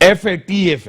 FATF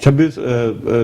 26,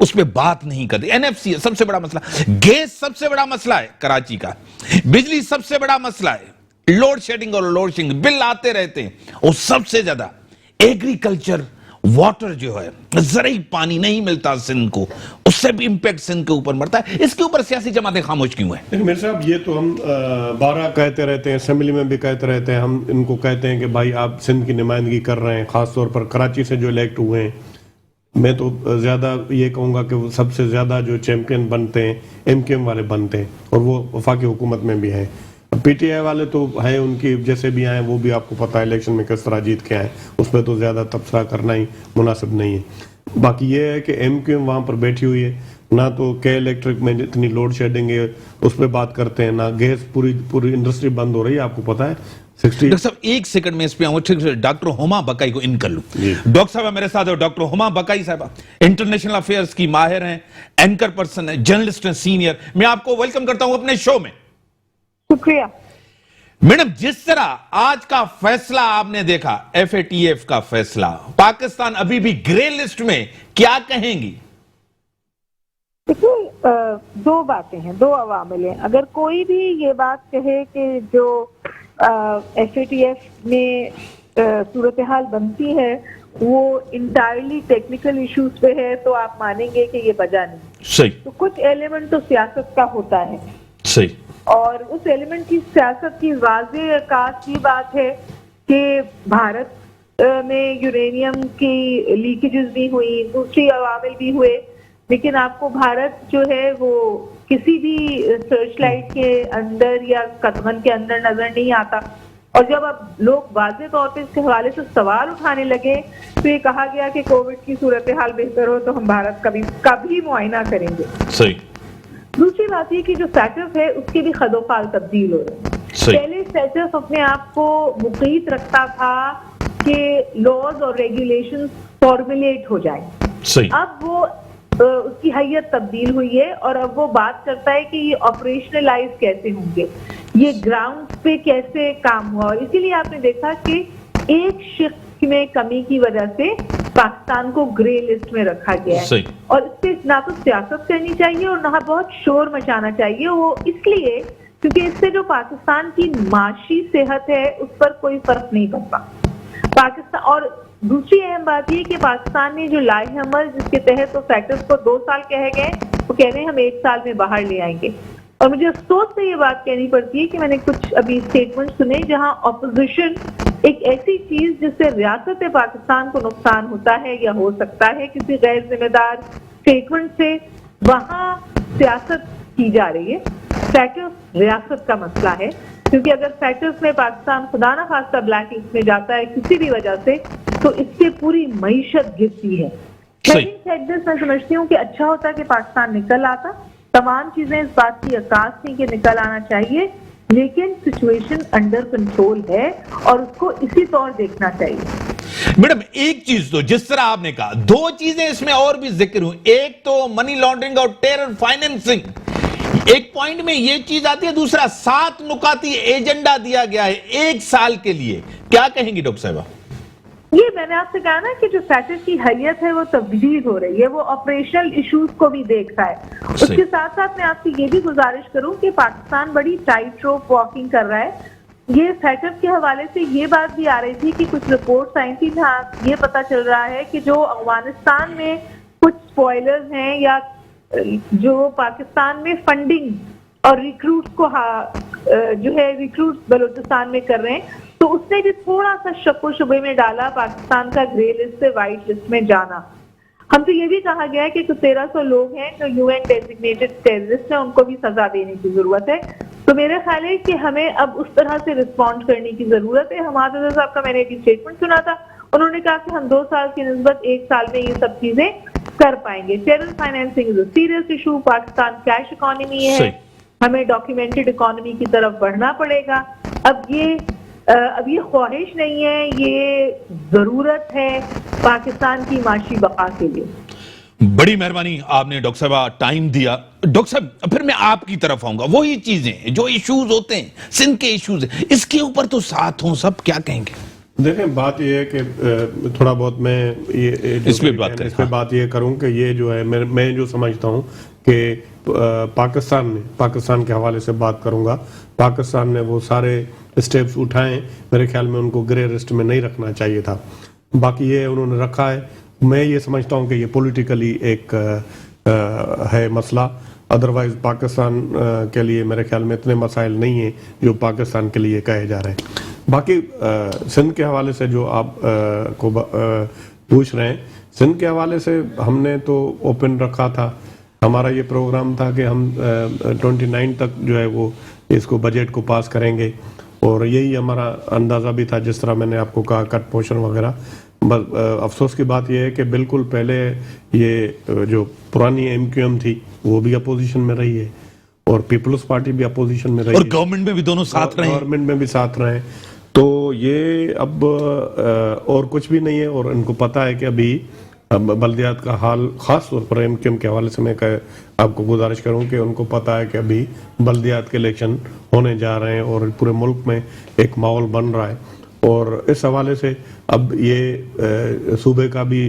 اس پہ بات نہیں کرتے. NFC سب سے بڑا مسئلہ, گیس سب سے بڑا مسئلہ ہے کراچی کا, بجلی سب سے بڑا مسئلہ ہے, لوڈ شیڈنگ اور لوڈ شیڈنگ بل آتے رہتے ہیں, اور سب سے زیادہ ایگریکلچر واٹر جو ہے, زرعی پانی نہیں ملتا سندھ کو, اس سے بھی امپیکٹ سندھ کے اوپر مرتا ہے. اس کے اوپر سیاسی جماعتیں خاموش کیوں ہیں؟ لیکن میرے صاحب یہ تو ہم بارہ کہتے رہتے ہیں, اسمبلی میں بھی کہتے رہتے ہیں, ہم ان کو کہتے ہیں کہ بھائی آپ سندھ کی نمائندگی کر رہے ہیں, خاص طور پر کراچی سے جو الیکٹ ہوئے ہیں. میں تو زیادہ یہ کہوں گا کہ وہ سب سے زیادہ جو چیمپئن بنتے ہیں MQM والے بنتے ہیں, اور وہ وفاقی حکومت میں بھی ہیں. PTI والے تو ہیں, ان کی جیسے بھی آئے وہ بھی آپ کو پتہ ہے الیکشن میں کس طرح جیت کے آئے, اس پہ تو زیادہ تبصرہ کرنا ہی مناسب نہیں ہے. باقی یہ ہے کہ MQM وہاں پر بیٹھی ہوئی ہے, نہ تو کے الیکٹرک میں اتنی لوڈ شیڈنگ ہے اس پہ بات کرتے ہیں, نہ گیس پوری انڈسٹری بند ہو رہی ہے, آپ کو پتہ ہے. ڈاکٹر صاحب ایک سیکنڈ میں اس پہ آؤں, ڈاکٹر ہما بقائی کو ان کر لوں. ڈاکٹر صاحب میرے ساتھ ڈاکٹر ہما بقائی صاحبہ, انٹرنیشنل افیئرز کی ماہر ہیں, اینکر پرسن ہیں, جرنلسٹ ہیں سینئر. میں آپ کو ویلکم کرتا ہوں اپنے شو میں. شکریہ. میڈم, جس طرح آج کا فیصلہ آپ نے دیکھا, FATF کا فیصلہ, پاکستان ابھی بھی گرے لسٹ میں, کیا کہیں گی؟ دیکھیے, دو باتیں ہیں, دو عوامل ہیں. اگر کوئی بھی یہ بات کہے کہ جو FATF میں صورتحال بنتی ہے وہ انٹائرلی ٹیکنیکل ایشوز پہ ہے, تو آپ مانیں گے کہ یہ وجہ نہیں. صحیح. تو کچھ ایلیمنٹ تو سیاست کا ہوتا ہے. صحیح. اور اس ایلیمنٹ کی سیاست کی واضح عکاس یہ بات ہے کہ بھارت میں یورینیم کی لیکیجز بھی ہوئی, دوسری عوامل بھی ہوئے, لیکن آپ کو بھارت جو ہے وہ کسی بھی سرچ لائٹ کے اندر یا قدغن کے اندر نظر نہیں آتا. اور جب اب لوگ واضح طور پہ اس کے حوالے سے سوال اٹھانے لگے تو یہ کہا گیا کہ کووڈ کی صورتحال بہتر ہو تو ہم بھارت کا بھی معائنہ کریں گے. صحیح. دوسری بات یہ کہ جو سیٹف ہے اس کے بھی خد و خال تبدیل ہو رہے ہیں. پہلے سیٹف اپنے آپ کو مقیت رکھتا تھا کہ لاز اور ریگولیشن فارمولیٹ ہو جائیں. اب وہ اس کی حیت تبدیل ہوئی ہے, اور اب وہ بات کرتا ہے کہ یہ آپریشنلائز کیسے ہوں گے, یہ گراؤنڈ پہ کیسے کام ہوا. اور اسی لیے آپ نے دیکھا کہ ایک شق میں کمی کی وجہ سے پاکستان کو گرے لسٹ میں رکھا گیا ہے. اور اس پہ نہ تو سیاست کرنی چاہیے اور نہ بہت شور مچانا چاہیے. وہ اس لیے کیونکہ اس سے جو پاکستان کی معاشی صحت ہے اس پر کوئی فرق نہیں پڑتا پاکستان. اور دوسری اہم بات یہ کہ پاکستان نے جو لائحہ عمل جس کے تحت وہ فیکٹرز کو 2 سال کہے گئے, وہ کہہ رہے ہیں ہم 1 سال میں باہر لے آئیں گے. اور مجھے افسوس سے یہ بات کہنی پڑتی ہے کہ میں نے کچھ ابھی اسٹیٹمنٹ سنے جہاں اپوزیشن ایک ایسی چیز جس سے ریاست پاکستان کو نقصان ہوتا ہے یا ہو سکتا ہے کسی غیر ذمہ دار اسٹیٹمنٹ سے, وہاں سیاست کی جا رہی ہے. فیکٹرز ریاست کا مسئلہ ہے, کیونکہ اگر فیکٹرز میں پاکستان خدا نہ خواستہ بلیک لسٹ میں جاتا ہے کسی بھی وجہ سے تو اس سے پوری معیشت گرتی ہے. میں سمجھتی ہوں کہ اچھا ہوتا کہ پاکستان نکل آتا. تمام چیزیں اس بات کی عکاس تھی کہ نکل آنا چاہیے, لیکن سچویشن انڈر کنٹرول ہے اور اس کو اسی طور دیکھنا چاہیے. میڈم ایک چیز تو جس طرح آپ نے کہا, 2 چیزیں اس میں اور بھی ذکر ہوں. ایک تو منی لانڈرنگ اور ٹیرر فائنینسنگ, ایک پوائنٹ میں یہ چیز آتی ہے. دوسرا 7 نکاتی ایجنڈا دیا گیا ہے 1 سال کے لیے, کیا کہیں گی ڈاکٹر صاحبہ؟ یہ میں نے آپ سے کہا نا کہ جو فیکٹر کی حیت ہے وہ تبدیل ہو رہی ہے, وہ آپریشنل ایشوز کو بھی دیکھتا ہے. اس کے ساتھ ساتھ میں آپ سے یہ بھی گزارش کروں کہ پاکستان بڑی ٹائٹ روپ واکنگ کر رہا ہے. یہ فیکٹر کے حوالے سے یہ بات بھی آ رہی تھی کہ کچھ رپورٹس آئی تھی جہاں یہ پتا چل رہا ہے کہ جو افغانستان میں کچھ اسپوائلرز ہیں یا جو پاکستان میں فنڈنگ اور ریکروٹس کو جو ہے ریکروٹس بلوچستان میں کر رہے ہیں, تو اس نے بھی تھوڑا سا شک و شبے میں ڈالا پاکستان کا گرے لسٹ سے وائٹ لسٹ میں جانا. ہم سے یہ بھی کہا گیا ہے کہ کچھ 1300 لوگ ہیں جو UN ڈیزگنیٹڈ ٹیررسٹ ہیں, ان کو بھی سزا دینے کی ضرورت ہے. تو میرا خیال ہے کہ ہمیں اب اس طرح سے رسپونڈ کرنے کی ضرورت ہے. حماد رضا صاحب کا میں نے ابھی اسٹیٹمنٹ سنا تھا, انہوں نے کہا کہ ہم 2 سال کی نسبت 1 سال میں یہ سب چیزیں کر پائیں گے. Terror financing is a serious issue. Pakistan cash economy ہے, ہمیں ڈاکیومنٹڈ اکانومی کی طرف بڑھنا پڑے گا. اب یہ خواہش نہیں ہے, یہ ضرورت ہے پاکستان کی معاشی بقا کے لیے. بڑی مہربانی آپ نے ڈاکٹر صاحب ٹائم دیا. ڈاکٹر صاحب پھر میں آپ کی طرف آؤں گا. وہی چیزیں جو ایشوز ہوتے ہیں, سندھ کے ایشوز ہیں, اس کے اوپر تو ساتھ ہوں سب, کیا کہیں گے؟ دیکھیں بات یہ ہے کہ تھوڑا بہت میں اس پہ بات یہ کروں کہ یہ جو ہے میں جو سمجھتا ہوں کہ پاکستان کے حوالے سے بات کروں گا. پاکستان نے وہ سارے اسٹیپس اٹھائیں, میرے خیال میں ان کو گرے لسٹ میں نہیں رکھنا چاہیے تھا. باقی یہ انہوں نے رکھا ہے. میں یہ سمجھتا ہوں کہ یہ پولیٹیکلی ایک ہے مسئلہ. ادروائز پاکستان کے لیے میرے خیال میں اتنے مسائل نہیں ہیں جو پاکستان کے لیے کہے جا رہے ہیں. باقی سندھ کے حوالے سے جو آپ کو پوچھ رہے ہیں, سندھ کے حوالے سے ہم نے تو اوپن رکھا تھا. ہمارا یہ پروگرام تھا کہ ہم 29 تک جو ہے وہ اس کو بجٹ کو پاس کریں گے, اور یہی ہمارا اندازہ بھی تھا جس طرح میں نے آپ کو کہا کٹ پوشن وغیرہ. افسوس کی بات یہ ہے کہ بالکل پہلے یہ جو پرانی MQM تھی وہ بھی اپوزیشن میں رہی ہے, اور پیپلز پارٹی بھی اپوزیشن میں رہی ہے, اور گورنمنٹ میں بھی دونوں ساتھ رہے ہیں. گورنمنٹ میں بھی ساتھ رہے ہیں. تو یہ اب اور کچھ بھی نہیں ہے. اور ان کو پتا ہے کہ ابھی بلدیات کا حال, خاص طور پر MQM کے حوالے سے میں آپ کو گزارش کروں کہ ان کو پتا ہے کہ ابھی بلدیات کے الیکشن ہونے جا رہے ہیں اور پورے ملک میں ایک ماحول بن رہا ہے. اور اس حوالے سے اب یہ صوبے کا بھی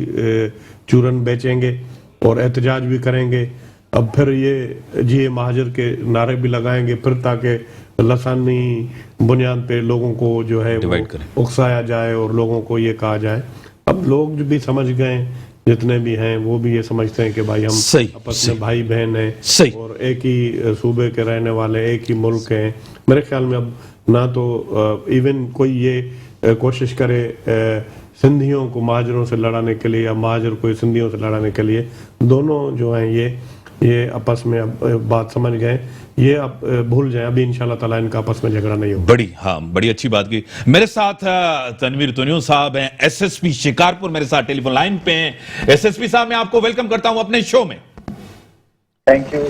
چورن بیچیں گے اور احتجاج بھی کریں گے. اب پھر یہ جی مہاجر کے نعرے بھی لگائیں گے پھر, تاکہ لسانی بنیاد پہ لوگوں کو جو ہے اکسایا جائے اور لوگوں کو یہ کہا جائے. اب لوگ جو بھی سمجھ گئے جتنے بھی ہیں وہ بھی یہ سمجھتے ہیں کہ بھائی ہم آپس میں بھائی بہن ہیں اور ایک ہی صوبے کے رہنے والے, ایک ہی ملک ہیں. میرے خیال میں اب نہ تو ایون کوئی یہ کوشش کرے سندھیوں کو مہاجروں سے لڑانے کے لیے یا مہاجر کو سندھیوں سے لڑانے کے لیے. دونوں جو ہیں یہ آپس میں بات سمجھ گئے. یہ آپ بھول جائیں, ابھی انشاءاللہ تعالیٰ ان کا آپس میں جھگڑا نہیں ہوگا. بڑی اچھی بات کی. میرے ساتھ تنویر تونیو صاحب ہیں, SSP شکارپور, میرے ساتھ ٹیلی فون لائن پہ ہیں. SSP صاحب میں آپ کو ویلکم کرتا ہوں اپنے شو میں. Thank you.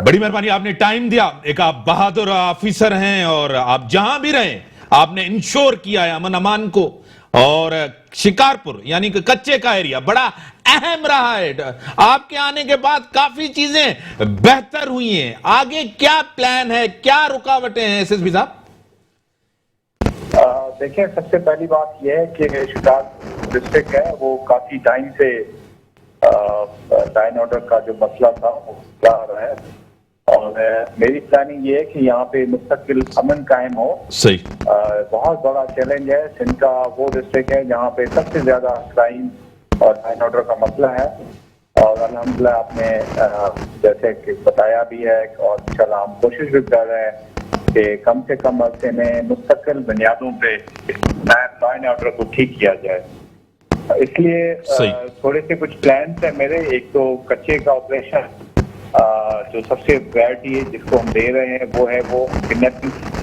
بڑی مہربانی, آپ نے ٹائم دیا. ایک آپ بہادر آفیسر ہیں اور آپ جہاں بھی رہیں آپ نے انشور کیا ہے امن امان کو, اور شکارپور یعنی کہ کچے کا ایریا بڑا اہم رہا ہے. آپ کے آنے کے بعد کافی چیزیں بہتر ہوئی ہیں. آگے کیا پلان ہے, کیا رکاوٹیں ہیں SSP صاحب؟ دیکھیں, سب سے پہلی بات یہ ہے کہ شکارپور ڈسٹرکٹ ہے وہ کافی ٹائم سے لائن آرڈر کا جو مسئلہ تھا وہ چل رہا ہے, اور میری پلاننگ یہ ہے کہ یہاں پہ مستقل امن قائم ہو. صحیح. بہت بڑا چیلنج ہے. سندھ کا وہ ڈسٹرکٹ ہے جہاں پہ سب سے زیادہ کرائم اور لائن آرڈر کا مسئلہ ہے, اور الحمدللہ آپ نے جیسے کہ بتایا بھی ہے, اور انشاءاللہ ہم کوشش بھی کر رہے ہیں کہ کم سے کم عرصے میں مستقل بنیادوں پہ لائن آرڈر کو ٹھیک کیا جائے. اس لیے تھوڑے سے کچھ پلانس ہیں میرے. ایک تو کچے کا آپریشن جو سب سے پرائرٹی ہے جس کو ہم دے رہے ہیں وہ ہے وہ کڈنیپنگ.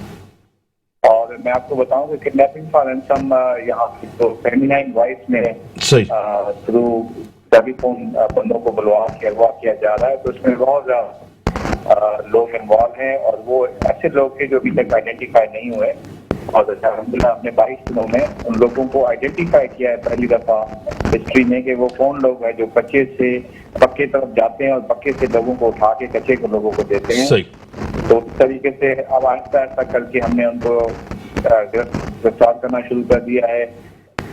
اور میں آپ کو بتاؤں کہ کڈنیپنگ فار رینسم یہاں کی تو 79 وائس میں تھرو ٹیلی فون بندوں کو بلوا کے اغوا کیا جا رہا ہے. تو اس میں بہت زیادہ لوگ انوالو ہیں, اور وہ ایسے لوگ ہیں جو ابھی تک آئیڈینٹیفائی نہیں ہوئے. اور الحمدللہ ہم نے 22 دنوں میں ان لوگوں کو آئیڈینٹیفائی کیا ہے پہلی دفعہ ہسٹری میں کہ وہ کون لوگ ہیں جو کچے سے پکے طرف جاتے ہیں اور پکے سے لوگوں کو اٹھا کے کچے کو لوگوں کو دیتے ہیں. تو اس طریقے سے اب آہستہ آہستہ کر کے ہم نے ان کو گرفتار کرنا شروع کر دیا ہے.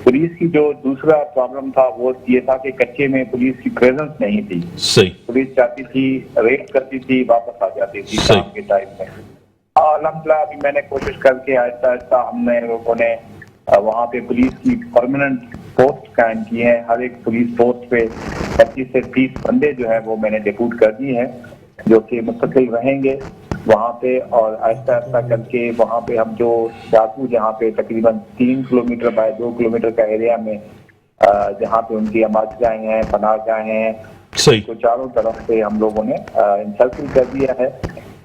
پولیس کی جو دوسرا پرابلم تھا وہ یہ تھا کہ کچے میں پولیس کی پریزنس نہیں تھی. پولیس چاہتی تھی ریڈ کرتی تھی واپس آ جاتی تھی شام کے ٹائم میں. الحمدللہ ابھی میں نے کوشش کر کے آہستہ آہستہ ہم نے لوگوں نے وہاں پہ پولیس کی پرماننٹ پوسٹ قائم کی ہیں. ہر ایک پولیس پوسٹ پہ 25 سے 30 بندے جو ہے وہ میں نے ڈپوٹ کر دیے ہیں جو کہ مستقل رہیں گے وہاں پہ. اور آہستہ آہستہ کر کے وہاں پہ ہم جو ڈاکو جہاں پہ تقریباً 3 کلومیٹر بائی 2 کلومیٹر کا ایریا میں جہاں پہ ان کی آماد گاہیں ہیں, پناہ گاہیں ہیں, تو چاروں طرف سے ہم لوگوں نے انسرکل کر دیا ہے.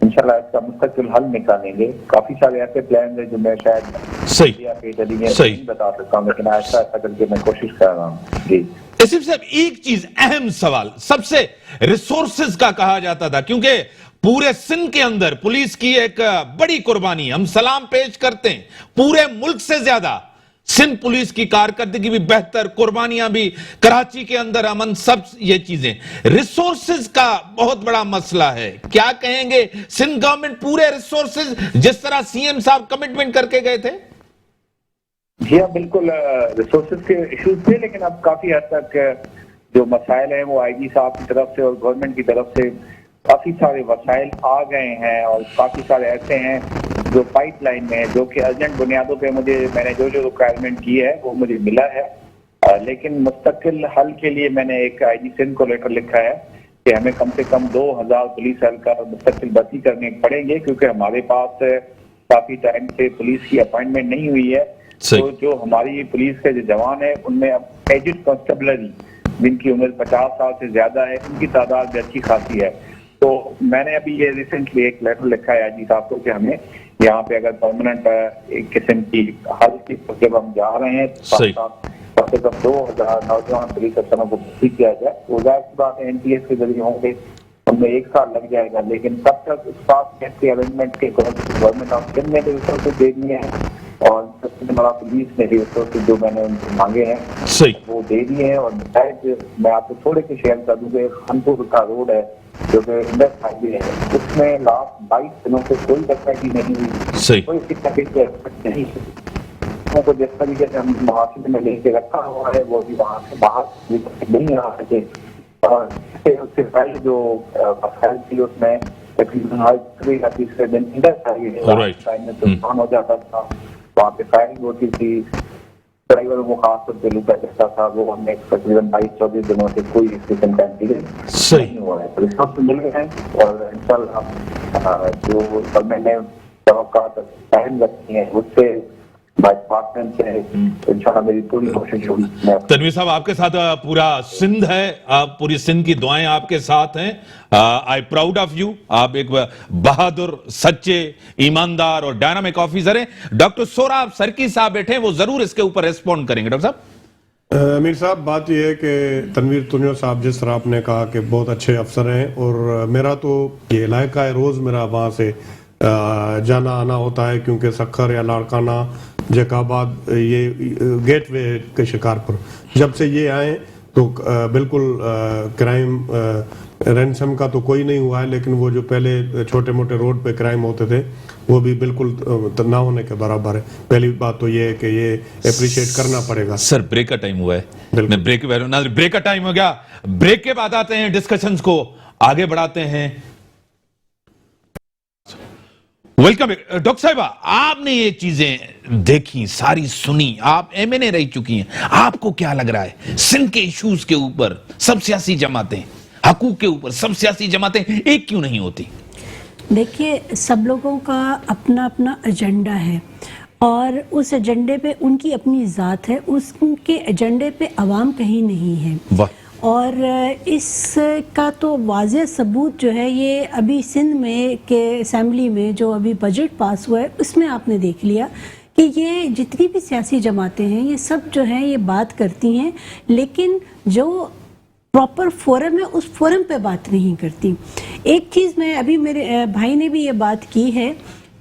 انشاءاللہ اس کا مستقل حل نکالیں گے. کافی سارے ایسے پلان ہیں جو میں شاید نہیں بتا سکتا ہوں, لیکن آہستہ آہستہ کر کے میں کوشش کر رہا ہوں. جی صاحب, ایک چیز اہم سوال سب سے ریسورسز کا کہا جاتا تھا, کیونکہ پورے سندھ کے اندر پولیس کی ایک بڑی قربانی, ہم سلام پیش کرتے ہیں, پورے ملک سے زیادہ سندھ پولیس کی کارکردگی بھی بہتر, قربانیاں بھی, کراچی کے اندر امن, سب یہ چیزیں. ریسورسز کا بہت بڑا مسئلہ ہے. کیا کہیں گے سندھ گورنمنٹ پورے ریسورسز جس طرح CM صاحب کمٹمنٹ کر کے گئے تھے؟ جی ہاں بالکل ریسورسز کے ایشوز تھے، لیکن اب کافی حد تک جو مسائل ہیں وہ آئی جی صاحب کی طرف سے اور گورنمنٹ کی طرف سے کافی سارے وسائل آ گئے ہیں، اور کافی سارے ایسے ہیں جو پائپ لائن میں جو کہ ارجنٹ بنیادوں پہ میں نے جو ریکوائرمنٹ کی ہے وہ مجھے ملا ہے، لیکن مستقل حل کے لیے میں نے ایک آئی جی سندھ کو لیٹر لکھا ہے کہ ہمیں کم سے کم 2000 پولیس اہلکار مستقل بھرتی کرنے پڑیں گے، کیونکہ ہمارے پاس کافی ٹائم سے پولیس کی اپائنٹمنٹ نہیں ہوئی ہے۔ تو جو ہماری پولیس کے جو جوان ہیں ان میں اب ایجڈ کانسٹیبلری جن کی عمر 50 سال سے زیادہ ہے ان کی تعداد بھی اچھی خاصی ہے۔ تو میں نے ابھی یہ ریسنٹلی ایک لیٹر لکھا ہے آئی جی صاحب کو کہ ہمیں یہاں پہ اگر پرماننٹ ایک قسم کی حل کی جب ہم جا رہے ہیں کم سے کم 2000 نوجوان پولیس افسروں کو بھرتی کیا جائے، وہ ظاہر سی بات ہے این ٹی ایس کے ذریعے ہوں گے، ان میں 1 سال لگ جائے گا، لیکن تب تک اس پاس کے ارینجمنٹ کے گورنمنٹ آف سندھ نے بھی ریسورسز دے دیے ہیں اور سب سے بڑا پولیس نے بھی ریسورسز جو میں نے ان سے مانگے ہیں وہ دے دیے ہیں۔ اور میں آپ کو تھوڑے سے شیئر کر دوں کہ خانپور کا روڈ ہے جو کہ انڈس ہائی وے ہے، اس میں لاسٹ 22 دنوں سے کوئی ڈکیتی نہیں ہوئی، کوئی ڈکیتی کی ایکسپیکٹ نہیں ہوئی، کو جس طریقے سے ہم محافظ میں لے کے رکھا ہوا ہے وہ بھی وہاں سے باہر نہیں آ سکے۔ اور اس سے پہلے جو مسائل تھی اس میں تقریباً ہر تیسرے دن انڈس ہائی وے میں طوفان ہو جاتا تھا، وہاں پہ فائرنگ ہوتی تھی، ڈرائیوروں کو خاص طور پہ لوٹا جاتا تھا، وہ ہم نے تقریباً 22-24 دنوں سے کوئی اس قسم کا انسیڈنٹ نہیں ہوا ہے۔ تو ریسورس مل گئے ہیں اور انشاءاللہ جو گورنمنٹ نے توقعات اہم رکھی ہیں اس سے میری پوری کوشش ہوگی۔ تنویر صاحب آپ کے ساتھ پورا سندھ ہے، پوری سندھ کی دعائیں آپ کے ساتھ ہیں، آئی پراؤڈ آف یو، آپ ایک بہادر، سچے، ایماندار اور ڈائنامک آفیسر ہیں۔ ڈاکٹر سوراب سرکی صاحب بیٹھے ہیں، وہ ضرور اس کے اوپر ریسپونڈ کریں گے۔ ڈاکٹر صاحب امیر صاحب، بات یہ ہے کہ تنویر تنیو صاحب جس طرح آپ نے کہا کہ بہت اچھے افسر ہیں، اور میرا تو یہ علاقہ ہے، روز میرا وہاں سے جانا آنا ہوتا ہے، کیونکہ سکھر یا لاڑکانہ، جیکاباد یہ گیٹ وے کے شکار پر جب سے یہ آئے تو بالکل کرائم رینسم کا تو کوئی نہیں ہوا ہے، لیکن وہ جو پہلے چھوٹے موٹے روڈ پہ کرائم ہوتے تھے وہ بھی بالکل نہ ہونے کے برابر ہے۔ پہلی بات تو یہ ہے کہ یہ اپریشیٹ کرنا پڑے گا۔ سر بریک کا ٹائم ہوا ہے، میں بریک کا ٹائم ہو گیا، بریک کے بعد آتے ہیں، ڈسکشنز کو آگے بڑھاتے ہیں۔ ویلکم ڈاکٹر صاحبہ، آپ نے یہ چیزیں دیکھی، ساری سنی، آپ ایم این اے رہ چکی ہیں، آپ کو کیا لگ رہا ہے سندھ کے ایشوز کے اوپر سب سیاسی جماعتیں، حقوق کے اوپر سب سیاسی جماعتیں ایک کیوں نہیں ہوتی؟ دیکھیے، سب لوگوں کا اپنا اپنا ایجنڈا ہے اور اس ایجنڈے پہ ان کی اپنی ذات ہے، اس کے ایجنڈے پہ عوام کہیں نہیں ہے۔ اور اس کا تو واضح ثبوت جو ہے یہ ابھی سندھ میں کہ اسمبلی میں جو ابھی بجٹ پاس ہوا ہے اس میں آپ نے دیکھ لیا کہ یہ جتنی بھی سیاسی جماعتیں ہیں یہ سب جو ہیں یہ بات کرتی ہیں، لیکن جو پراپر فورم ہے اس فورم پہ بات نہیں کرتی۔ ایک چیز میں ابھی میرے بھائی نے بھی یہ بات کی ہے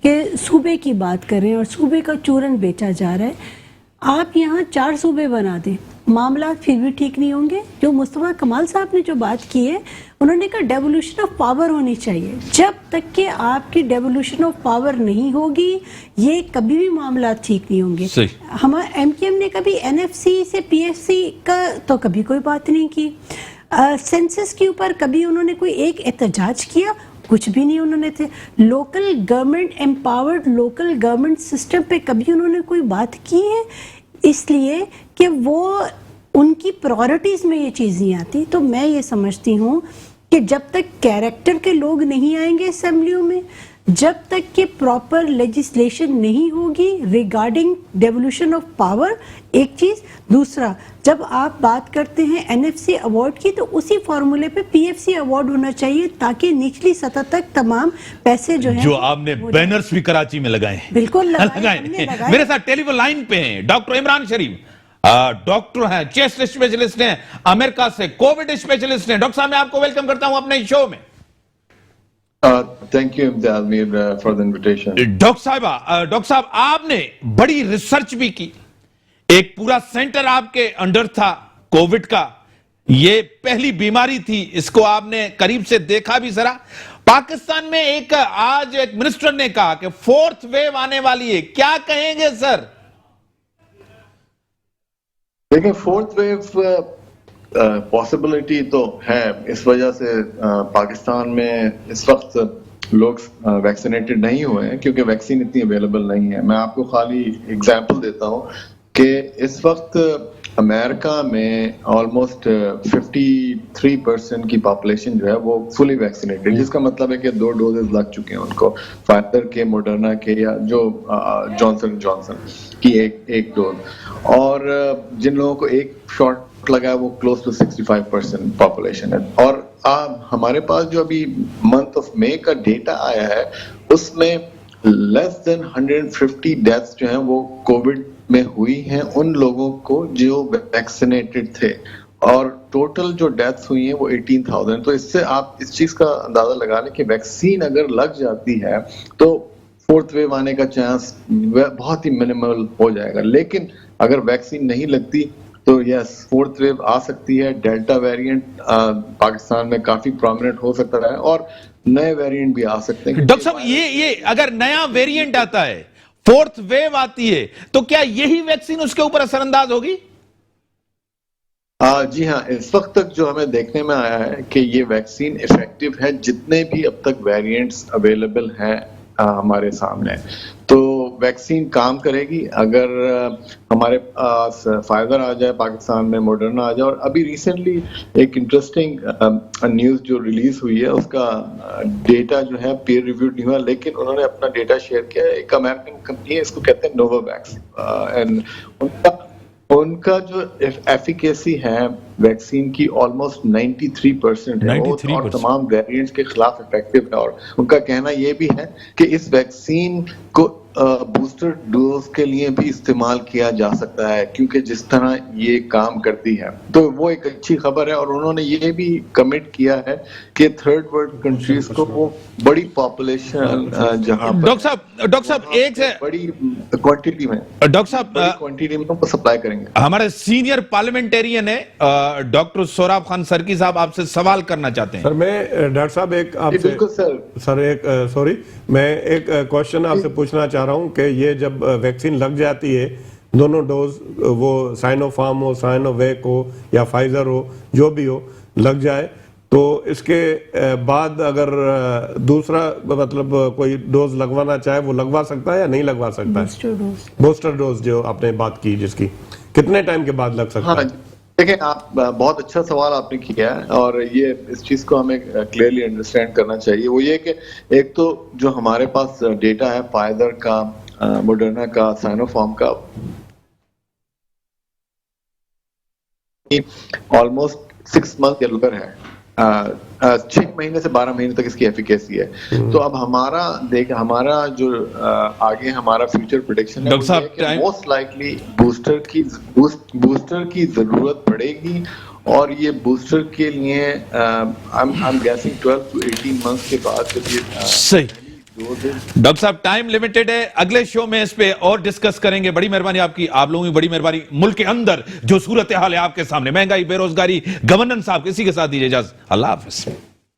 کہ صوبے کی بات کر رہے ہیں اور صوبے کا چورن بیچا جا رہا ہے۔ آپ یہاں 4 صوبے بنا دیں، معاملات پھر بھی ٹھیک نہیں ہوں گے۔ جو مصطفیٰ کمال صاحب نے جو بات کی ہے، انہوں نے کہا ڈیولیوشن آف پاور ہونی چاہیے۔ جب تک کہ آپ کی ڈیولیوشن آف پاور نہیں ہوگی یہ کبھی بھی معاملات ٹھیک نہیں ہوں گے۔ ہمارا ایم کیو ایم نے کبھی این ایف سی سے پی ایف سی کا تو کبھی کوئی بات نہیں کی، سینسس کے اوپر کبھی انہوں نے کوئی ایک احتجاج کیا، کچھ بھی نہیں انہوں نے تھے۔ Local government empowered local government system پہ کبھی انہوں نے کوئی بات کی ہے، اس لیے کہ وہ ان کی پرائورٹیز میں یہ چیز نہیں آتی۔ تو میں یہ سمجھتی ہوں کہ جب تک کیریکٹر کے لوگ نہیں آئیں گے اسمبلیوں میں، جب تک کہ پراپر لیجسلیشن نہیں ہوگی ریگارڈنگ ڈیولیوشن آف پاور، ایک چیز۔ دوسرا، جب آپ بات کرتے ہیں این ایف سی ایوارڈ کی تو اسی فارمولے پہ پی ایف سی ایوارڈ ہونا چاہیے تاکہ نچلی سطح تک تمام پیسے جو ہیں جو آپ نے بینرز بھی کراچی میں لگائے ہیں، بالکل لگائے۔ میرے ساتھ ٹیلی فون لائن پہ ہیں ڈاکٹر عمران شریف، ڈاکٹر ہیں، چیسٹ اسپیشلسٹ ہیں، امریکہ سے کووڈ اسپیشلسٹ ہیں۔ ڈاکٹر صاحب میں آپ کو ویلکم کرتا ہوں اپنے شو میں۔ Thank you Amir for the invitation. Doctor صاحب آپ نے بڑی ریسرچ بھی کی، ایک پورا سینٹر آپ کے انڈر تھا کووڈ کا، یہ پہلی بیماری تھی، اس کو آپ نے قریب سے دیکھا بھی ذرا۔ پاکستان میں آج ایک منسٹر نے کہا کہ 4th ویو آنے والی ہے، کیا کہیں گے سر؟ دیکھیں فورتھ ویو پاسبلٹی تو ہے، اس وجہ سے پاکستان میں اس وقت لوگ ویکسینیٹڈ نہیں ہوئے ہیں کیونکہ ویکسین اتنی اویلیبل نہیں ہے. میں آپ کو خالی اگزامپل دیتا ہوں کہ اس وقت امریکہ میں آلموسٹ 53% کی پاپولیشن جو ہے وہ فلی ویکسینیٹڈ، جس کا مطلب ہے کہ 2 ڈوزز لگ چکے ہیں ان کو، فائزر کے، موڈرنا کے، یا جو جانسن جانسن کی ایک ڈوز. اور جن لوگوں کو ایک شاٹ لگا ہے وہ کلوز ٹو 65% پاپولیشن ہے. اور ہمارے پاس جو ابھی منتھ آف مئی کا ڈیٹا آیا ہے اس میں لیس دین 150 ڈیتھس جو ہیں وہ کووڈ میں ہوئی ہیں ان لوگوں کو جو ویکسینیٹڈ تھے، اور ٹوٹل جو ڈیتھس ہوئی ہیں وہ 18,000. تو اس سے آپ اس چیز کا اندازہ لگا لیں کہ ویکسین اگر لگ جاتی ہے تو فورتھ ویو آنے کا چانس بہت ہی منیمل ہو جائے گا. لیکن اگر ویکسین نہیں لگتی تو یس فورتھ ویو آ سکتی ہے. ڈیلٹا ویریئنٹ پاکستان میں کافی پرومیننٹ ہو سکتا ہے اور نئے ویریئنٹ بھی آ سکتے ہیں. ڈاکٹر صاحب یہ اگر نیا ویریئنٹ آتا ہے، فورتھ ویو آتی ہے، تو کیا یہی ویکسین اس کے اوپر اثر انداز ہوگی؟ جی ہاں، اس وقت تک جو ہمیں دیکھنے میں آیا ہے کہ یہ ویکسین افیکٹو ہے جتنے بھی اب تک ویریئنٹس اویلیبل ہیں ہمارے سامنے. تو ویکسین کام کرے گی. اگر ہمارے فائزر آ جائے پاکستان میں، موڈرنا آ جائے، اور ابھی ریسنٹلی ایک انٹرسٹنگ نیوز جو ریلیز ہوئی ہے اس کا ڈیٹا جو ہے پیئر ریویوڈ نہیں ہوا، لیکن انہوں نے اپنا ڈیٹا شیئر کیا ہے. ایک امریکن کمپنی ہے، اس کو کہتے ہیں نووا ویکس، اینڈ ان کا جو ایفیکیسی ہے ویکسین کی آلموسٹ 93% ہے، اور تمام ویریئنٹس کے خلاف افیکٹو ہے. اور ان کا کہنا یہ بھی ہے کہ اس ویکسین کو بوسٹر ڈوز کے لیے بھی استعمال کیا جا سکتا ہے کیونکہ جس طرح یہ کام کرتی ہے. تو وہ ایک اچھی خبر ہے. اور انہوں نے یہ بھی کمٹ کیا ہے کہ تھرڈ ورلڈ کنٹریز کو وہ بڑی پاپولیشن جہاں ڈاکٹر صاحب ایک سے بڑی کوانٹٹی میں ان کو سپلائی کریں گے. ہمارے سینئر پارلیمنٹیرین ہے ڈاکٹر سوراب خان سرکی صاحب، آپ سے سوال کرنا چاہتے ہیں. سر میں ڈاکٹر صاحب ایک آپ سے سر ایک سوری میں ایک کوشچن آپ سے پوچھنا چاہ رہا ہوں کہ یہ جب ویکسین لگ جاتی ہے دونوں ڈوز، وہ سائنو فارم ہو، سائنو ویک ہو یا فائزر ہو، جو بھی ہو، لگ جائے تو اس کے بعد اگر دوسرا مطلب کوئی ڈوز لگوانا چاہے وہ لگوا سکتا ہے یا نہیں لگوا سکتا ہے؟ بوسٹر ڈوز جو آپ نے بات کی جس کی کتنے ٹائم کے بعد لگ سکتا ہے؟ دیکھیں آپ بہت اچھا سوال آپ نے کیا ہے، اور یہ اس چیز کو ہمیں کلیئرلی انڈرسٹینڈ کرنا چاہیے. وہ یہ کہ ایک تو جو ہمارے پاس ڈیٹا ہے فائزر کا، موڈرنا کا، سائنو فارم کا، آلموسٹ 6 منتھ کے اندر ہے، 6 مہینے سے 12 مہینے تک اس کی ایفیکیسی ہے. تو اب ہمارا جو آگے ہمارا فیوچر پریڈکشن ہے، موسٹ لائکلی بوسٹر کی ضرورت پڑے گی. اور یہ بوسٹر کے لیے I'm guessing 12 to 18 months کے بعد جب یہ صحیح. ڈاکٹر صاحب ٹائم لیمیٹڈ ہے، اگلے شو میں اس پہ اور ڈسکس کریں گے. بڑی مہربانی آپ کی، آپ لوگوں کی بڑی مہربانی. ملک کے اندر جو صورتحال ہے آپ کے سامنے، مہنگائی، بے روزگاری، گورننس، آپ کسی کے ساتھ دیجیے اجازت. اللہ حافظ.